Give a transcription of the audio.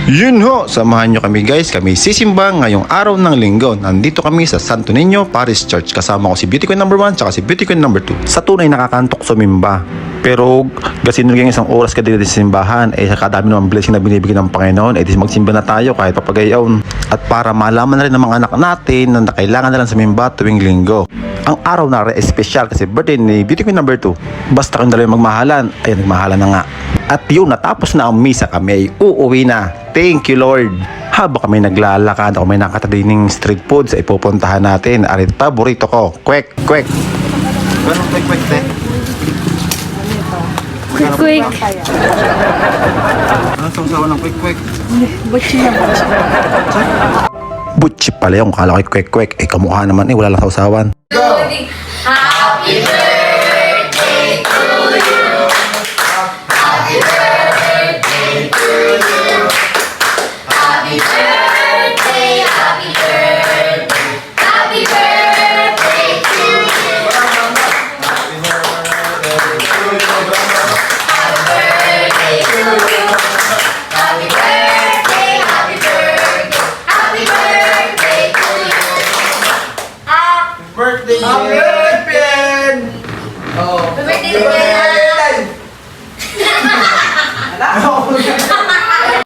Yun ho, samahan nyo kami guys, kami sisimba ngayong araw ng linggo. Nandito kami sa Santo Niño Parish Church. Kasama ko si Beauty Queen number 1 tsaka si Beauty Queen number 2. Sa tunay nakakantok sumimba. Pero kasi nung isang oras ka din sa simbahan, sa kadami naman blessing na binibigyan ng Panginoon, di magsimba na tayo kahit papagayaon. At para malaman na rin ng mga anak natin na kailangan na lang sumimba tuwing linggo. Ang araw na espesyal kasi birthday ni Beauty Queen number 2. Basta kung dalawa magmahalan, ay nagmahalan na nga. At yun, natapos na ang misa, kami ay uuwi na. Thank you Lord. Habang kami naglalakad, ako may nakatadining street foods ay pupuntahan natin. Arit paborito ko, kwek, kwek. Ganun kwek, kwek, te? Quick. Anong sausawan ng kwek, kwek? Butchi na butchi. Butchi pala yung kala ko kwek, kwek. Kamukha naman wala lang sausawan. Happy birthday to you. Happy birthday to you. Happy birthday, happy birthday. Happy birthday to you. Happy birthday to you. Happy birthday, happy birthday. Happy birthday to you. Birthday! Happy birthday! Oh. Happy birthday, Jen.